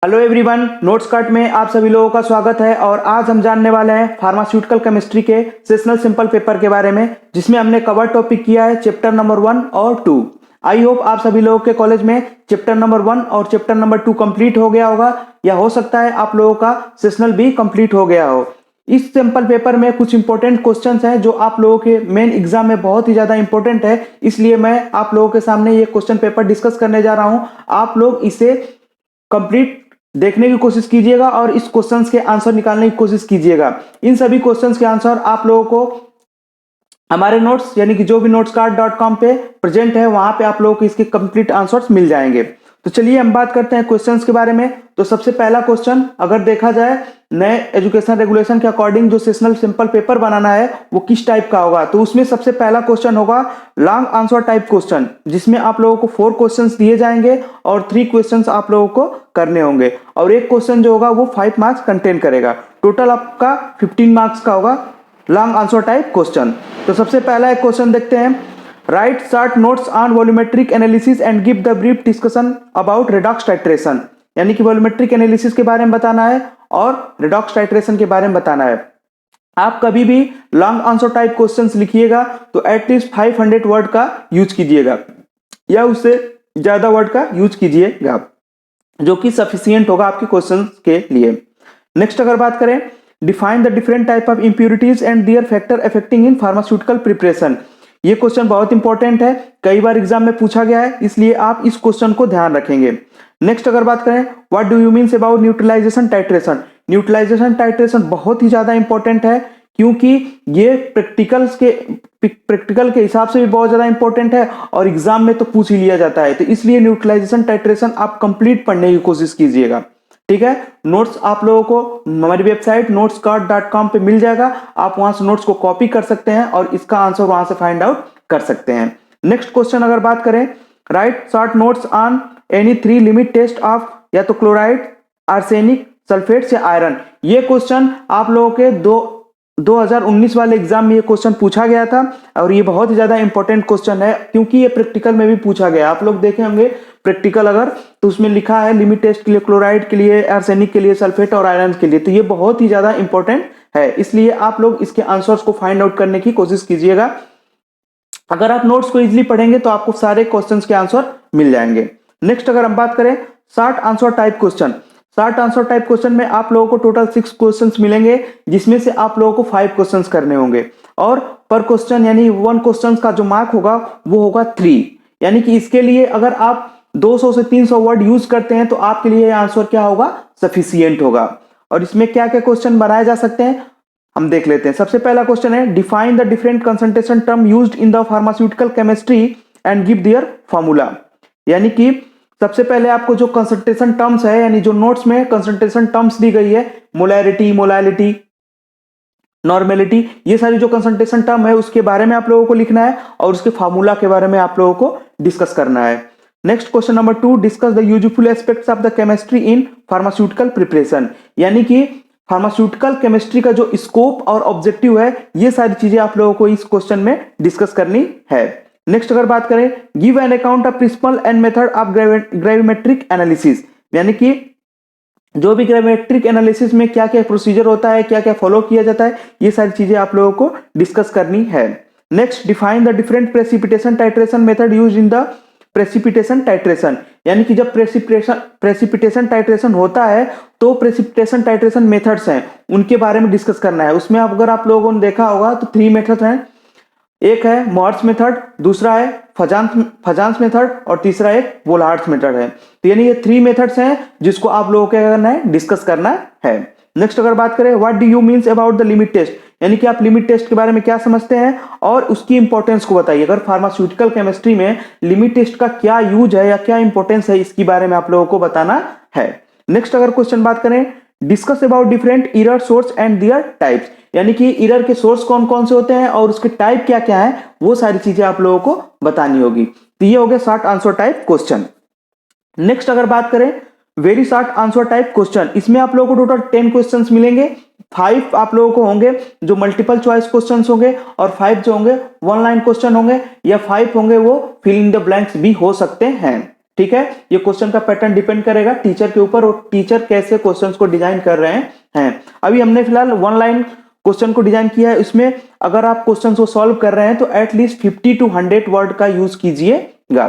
Hello everyone, notes card में आप सभी लोगों का स्वागत है। और आज हम जानने वाले हैं फार्मास्यूटिकल केमिस्ट्री के सेशनल सिंपल पेपर के बारे में, जिसमें हमने कवर टॉपिक किया है चैप्टर नंबर 1 और 2। आई होप आप सभी लोगों के कॉलेज में चैप्टर नंबर 1 और चैप्टर नंबर 2 कंप्लीट हो गया होगा, या हो सकता है आप लोगों का सेशनल भी कंप्लीट हो गया हो। इस सिंपल पेपर में कुछ इंपॉर्टेंट क्वेश्चंस हैं जो आप लोगों के मेन एग्जाम में बहुत ही ज्यादा इंपॉर्टेंट है, इसलिए मैं आप लोगों के सामने ये क्वेश्चन पेपर डिस्कस करने जा रहा हूं। आप लोग इसे कंप्लीट देखने की कोशिश कीजिएगा और इस क्वेश्चंस के आंसर निकालने की कोशिश कीजिएगा। इन सभी क्वेश्चंस के आंसर आप लोगों को हमारे नोट्स यानी कि जो भी notescard.com पे प्रेजेंट है, वहां पे आप लोगों को इसके कंप्लीट आंसर्स मिल जाएंगे। तो चलिए हम बात करते हैं क्वेश्चंस के बारे में। तो सबसे पहला क्वेश्चन, अगर देखा जाए नए एजुकेशन रेगुलेशन के अकॉर्डिंग जो सेशनल सिंपल पेपर बनाना है वो किस टाइप का होगा, तो उसमें सबसे पहला क्वेश्चन होगा लॉन्ग आंसर टाइप क्वेश्चन, जिसमें आप लोगों को 4 क्वेश्चंस दिए जाएंगे और 3 क्वेश्चंस आप लोगों को करने होंगे, और एक क्वेश्चन जो होगा वो 5 मार्क्स कंटेन करेगा। टोटल आपका 15 मार्क्स का होगा लॉन्ग आंसर टाइप क्वेश्चन। तो सबसे पहला एक क्वेश्चन देखते हैं। Right short notes on volumetric analysis and give the brief discussion about redox titration, यानी कि वॉल्यूमेट्रिक एनालिसिस के बारे में बताना है और रेडॉक्स टाइट्रेशन के बारे में बताना है। आप कभी भी लॉन्ग आंसर टाइप क्वेश्चंस लिखिएगा तो एटलीस्ट 500 वर्ड का यूज कीजिएगा, या उससे ज्यादा वर्ड का यूज कीजिएगा, जो कि सफिशियंट होगा आपके क्वेश्चंस के लिए। नेक्स्ट अगर बात करें, define the different type of impurities and their factor affecting in pharmaceutical preparation. ये क्वेश्चन बहुत इंपॉर्टेंट है, कई बार एग्जाम में पूछा गया है, इसलिए आप इस क्वेश्चन को ध्यान रखेंगे। नेक्स्ट अगर बात करें, what do you means about neutralisation titration. Neutralisation titration बहुत ही ज्यादा इंपॉर्टेंट है, क्योंकि ये प्रैक्टिकल के हिसाब से भी बहुत ज्यादा इंपॉर्टेंट है और एग्जाम में तो पूछ ही लिया जाता है। तो इसलिए न्यूट्रलाइजेशन टाइट्रेशन आप कंप्लीट पढ़ने की कोशिश कीजिएगा, ठीक है। नोट्स आप लोगों को हमारी वेबसाइट notescard.com पे मिल जाएगा, आप वहां से नोट्स को कॉपी कर सकते हैं और इसका आंसर वहां से फाइंड आउट कर सकते हैं। नेक्स्ट क्वेश्चन अगर बात करें, write short notes on any 3 limit test of या तो क्लोराइड, आर्सेनिक, सल्फेट या आयरन। ये क्वेश्चन आप लोगों के 2019 वाले एग्जाम में ये क्वेश्चन पूछा गया था, और ये बहुत ही ज्यादा इंपॉर्टेंट क्वेश्चन है, क्योंकि ये प्रैक्टिकल में भी पूछा गया। आप लोग देखे होंगे प्रैक्टिकल अगर, तो उसमें लिखा है लिमिट टेस्ट के लिए क्लोराइड के लिए, आर्सेनिक के लिए, सल्फेट और आयरन के लिए। तो ये बहुत ही ज्यादा इंपॉर्टेंट है, इसलिए आप लोग इसके आंसर्स को फाइंड आउट करने की कोशिश कीजिएगा। अगर आप नोट्स को इजीली पढ़ेंगे तो आपको सारे क्वेश्चंस के आंसर मिल जाएंगे। नेक्स्ट अगर हम बात करें, short answer type question. Short answer type question में आप लोगों को टोटल 6 क्वेश्चंस मिलेंगे, जिसमें से आप लोगों को 5 क्वेश्चंस करने होंगे, और पर क्वेश्चन यानी 1 क्वेश्चन का जो मार्क होगा वो होगा 3। यानी कि इसके लिए अगर आप 200 से 300 वर्ड यूज करते हैं तो आपके लिए आंसर क्या होगा, सफिशियंट होगा। और इसमें क्या क्या क्वेश्चन बनाए जा सकते हैं हम देख लेते हैं। सबसे पहला क्वेश्चन है, define the different concentration term used in the pharmaceutical chemistry and give their formula. यानी कि सबसे पहले आपको जो कंसंट्रेशन टर्म्स है, यानी जो नोट्स में कंसंट्रेशन टर्म्स दी गई है, मोलैरिटी, मोलालिटी, नॉर्मेलिटी, ये सारी जो कंसंट्रेशन टर्म है उसके बारे में आप लोगों को लिखना है और उसके फार्मूला के बारे में आप लोगों को डिस्कस करना है। Next question number 2, discuss the useful aspects of the chemistry in pharmaceutical preparation. यानी कि फार्मास्यूटिकल केमिस्ट्री का जो स्कोप और ऑब्जेक्टिव है, ये सारी चीजें आप लोगों को इस क्वेश्चन में डिस्कस करनी है। नेक्स्ट अगर बात करें, give an account of principle and method of gravimetric analysis. यानी कि जो भी ग्रेविमेट्रिक एनालिसिस में क्या क्या प्रोसीजर होता है, क्या क्या फॉलो किया जाता है, ये सारी चीजें आप लोगों को डिस्कस करनी है। Next, define the different precipitation titration method use in the precipitation titration. यानी कि जब प्रेसिपिटेशन टाइट्रेशन होता है तो प्रेसिपिटेशन टाइट्रेशन मेथड्स हैं, उनके बारे में डिस्कस करना है। उसमें अगर आप लोगों ने देखा होगा तो 3 मेथड हैं, एक है मॉर्स मेथड, दूसरा है फजांस मेथड, और तीसरा एक वोल्हार्ट्स मेथड है। तो यानी ये 3 मेथड्स हैं जिसको आप लोगों को क्या करना है, डिस्कस करना है। नेक्स्ट अगर बात करें, what do you means about the limit test. यानी कि आप लिमिट टेस्ट के बारे में क्या समझते हैं और उसकी इंपॉर्टेंस को बताइए। अगर फार्मास्यूटिकल केमिस्ट्री में लिमिट टेस्ट का क्या यूज है या क्या इंपॉर्टेंस है, इसके बारे में आप लोगों को बताना है। नेक्स्ट अगर क्वेश्चन बात करें, discuss about different error source and there types. यानी कि एरर के सोर्स कौन कौन से होते हैं और उसके टाइप क्या क्या है, वो सारी चीजें आप लोगों को बतानी होगी। तो ये हो गया short answer type question. Next अगर बात करें, very short answer type question, इसमें आप लोगों को टोटल 10 क्वेश्चंस मिलेंगे। 5 आप लोगों को होंगे जो मल्टीपल चॉइस क्वेश्चंस होंगे, और 5 जो होंगे 1 लाइन क्वेश्चन होंगे, या 5 होंगे वो फिल इन द ब्लैंक्स भी हो सकते हैं, ठीक है, ये क्वेश्चन का पैटर्न डिपेंड करेगा टीचर के ऊपर और टीचर कैसे क्वेश्चंस को डिजाइन कर रहे हैं। अभी हमने फिलहाल वन लाइन क्वेश्चन को डिजाइन किया है, इसमें अगर आप क्वेश्चन को सॉल्व कर रहे हैं तो एटलीस्ट 50 to 100 वर्ड का यूज कीजिएगा,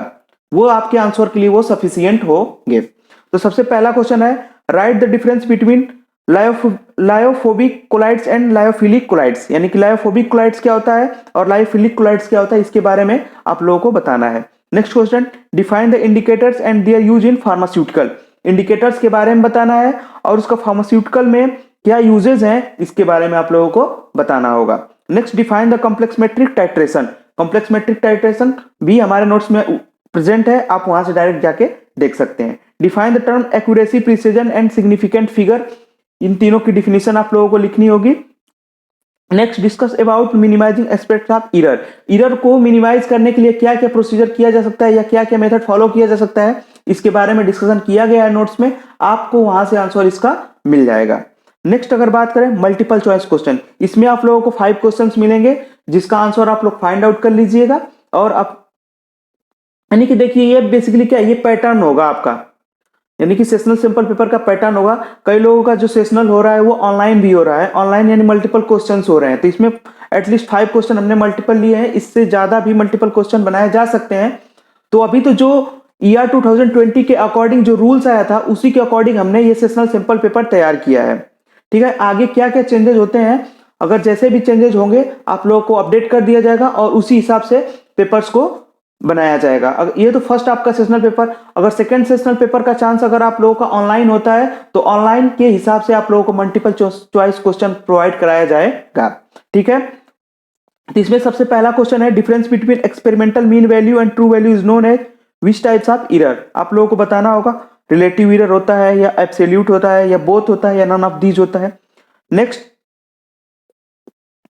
वो आपके आंसर के लिए वो सफिशियंट होंगे। तो सबसे पहला क्वेश्चन है, write the difference between lyophobic colloids and lyophilic colloids, यानी कि लायोफोबिक कोलाइड्स क्या होता है और लायोफिलिक कोलाइड्स क्या होता है, इसके बारे में आप लोगों को बताना है। Next question, define the indicators and their use in pharmaceutical, indicators के बारे में बताना है और उसका फार्मास्यूटिकल में क्या यूजेस हैं इसके बारे में आप लोगों को बताना होगा। Next, define the complexometric titration, complexometric titration भी हमारे नोट्स में प्रेजेंट है, आप वहां से डायरेक्ट जाके देख सकते हैं। Define the term accuracy, precision and significant figure, इन तीनों की डिफिनेशन आप लोगों को लिखनी होगी। Next, discuss about minimising aspect of error, error को मिनिमाइज करने के लिए क्या क्या प्रोसीजर किया जा सकता है या क्या क्या मेथड फॉलो किया जा सकता है, इसके बारे में डिस्कशन किया गया है नोट्स में, आपको वहां से आंसर इसका मिल जाएगा। नेक्स्ट अगर बात करें मल्टीपल चॉइस क्वेश्चन, इसमें आप लोगों को 5 क्वेश्चंस मिलेंगे जिसका आंसर आप लोग फाइंड आउट कर लीजिएगा। और आप यानी कि देखिए ये बेसिकली क्या, ये पैटर्न होगा आपका, यानी कि सेशनल सिंपल पेपर का पैटर्न होगा। कई लोगों का जो सेशनल हो रहा है वो ऑनलाइन भी हो रहा है, ऑनलाइन यानी मल्टीपल क्वेश्चंस हो रहे हैं, तो इसमें एटलीस्ट 5 क्वेश्चन हमने मल्टीपल लिए हैं, इससे ज्यादा भी मल्टीपल क्वेश्चन बनाए जा सकते हैं। तो अभी तो जो ईयर 2020 के अकॉर्डिंग जो रूल्स आया था उसी के अकॉर्डिंग हमने ये सेशनल सिंपल पेपर तैयार किया है, ठीक है। आगे क्या क्या चेंजेस होते हैं, अगर जैसे भी चेंजेस होंगे आप लोगों को अपडेट कर दिया जाएगा और उसी हिसाब से पेपर्स को बनाया जाएगा। अगर ये तो फर्स्ट आपका सेशनल पेपर, अगर सेकंड सेशनल पेपर का चांस अगर आप लोगों का ऑनलाइन होता है तो ऑनलाइन के हिसाब से आप लोगों को मल्टीपल चॉइस क्वेश्चन प्रोवाइड कराया जाएगा, ठीक है। तो इसमें सबसे पहला क्वेश्चन है, difference between experimental mean value and true value is known as which types of error, आप लोगों को बताना होगा रिलेटिव एरर होता है या एब्सोल्यूट होता है या बोथ होता है या नन ऑफ दीज होता है। Next,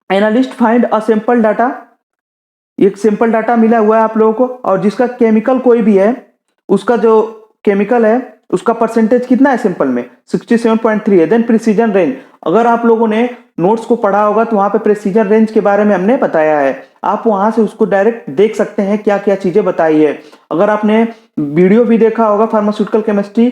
analyst find a sample data, एक सिंपल डाटा मिला हुआ है आप लोगों को और जिसका केमिकल कोई भी है उसका जो केमिकल है उसका परसेंटेज कितना है सैंपल में 67.3 है। देन प्रिसीजन रेंज, अगर आप लोगों ने नोट्स को पढ़ा होगा तो वहां पे प्रिसीजन रेंज के बारे में हमने बताया है, आप वहां से उसको डायरेक्ट देख सकते हैं क्या क्या चीजें बताई है। अगर आपने वीडियो भी देखा होगा फार्मास्यूटिकल केमिस्ट्री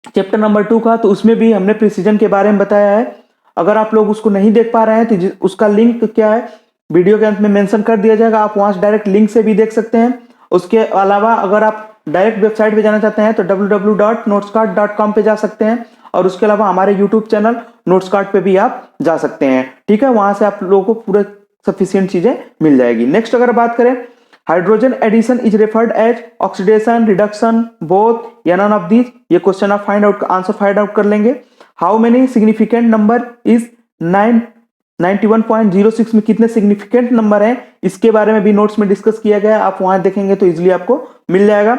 चैप्टर नंबर 2 का, तो उसमें भी हमने प्रिसीजन के बारे में बताया है। अगर आप लोग उसको नहीं देख पा रहे हैं तो उसका लिंक क्या है वीडियो के अंत में मेंशन कर दिया जाएगा, आप वहां से डायरेक्ट लिंक से भी देख सकते हैं। उसके अलावा अगर आप डायरेक्ट वेबसाइट पे जाना चाहते हैं तो www.notescard.com पे जा सकते हैं और उसके अलावा हमारे यूट्यूब चैनल नोट्सकार्ड पे भी आप जा सकते हैं, ठीक है। वहां से आप लोगों को पूरे सफिशिएंट चीजें मिल जाएगी। नेक्स्ट अगर बात करें, hydrogen addition is referred as oxidation, reduction, both या नन ऑफ दीज, ये क्वेश्चन आप find out answer find out कर लेंगे। How many significant number is 91.06 में कितने सिग्निफिकेंट नंबर हैं, इसके बारे में भी नोट्स में डिस्कस किया गया है, आप वहां देखेंगे तो इजीली आपको मिल जाएगा।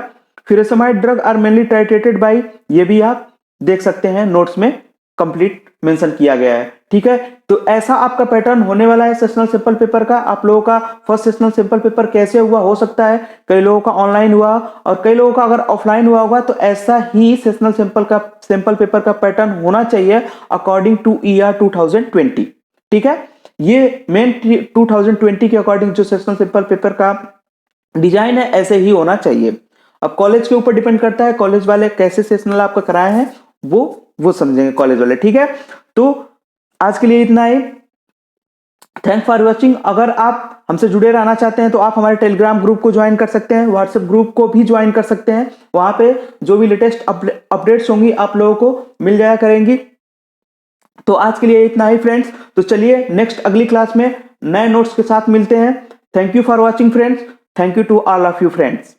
Furosemide drug are mainly titrated by, ये भी आप देख सकते हैं नोट्स में कंप्लीट मेंशन किया गया है, ठीक है। तो ऐसा आपका पैटर्न होने वाला है सेशनल सिंपल पेपर का। आप लोगों का फर्स्ट सेशनल सिंपल पेपर कैसे हुआ, हो सकता है कई लोगों का ऑनलाइन हुआ और कई लोगों का अगर ऑफलाइन हुआ होगा, तो ऐसा ही सेशनल सिंपल पेपर का पैटर्न होना चाहिए अकॉर्डिंग टू ईयर 2020, ठीक है। ये मेन 2020 के अकॉर्डिंग जो सेशनल सिंपल पेपर का डिजाइन है ऐसे ही होना चाहिए। अब कॉलेज के ऊपर डिपेंड करता है, कॉलेज वाले कैसे सेशनल आपका कराए हैं वो समझेंगे कॉलेज वाले, ठीक है। तो आज के लिए इतना ही, थैंक फॉर वॉचिंग। अगर आप हमसे जुड़े रहना चाहते हैं तो आप हमारे टेलीग्राम ग्रुप को ज्वाइन कर सकते हैं, व्हाट्सएप ग्रुप को भी ज्वाइन कर सकते हैं, वहां पे जो भी लेटेस्ट अपडेट्स होंगी आप लोगों को मिल जाया करेंगी। तो आज के लिए इतना ही फ्रेंड्स, तो चलिए नेक्स्ट अगली क्लास में नए नोट्स के साथ मिलते हैं। Thank you for watching friends, thank you to all of you friends.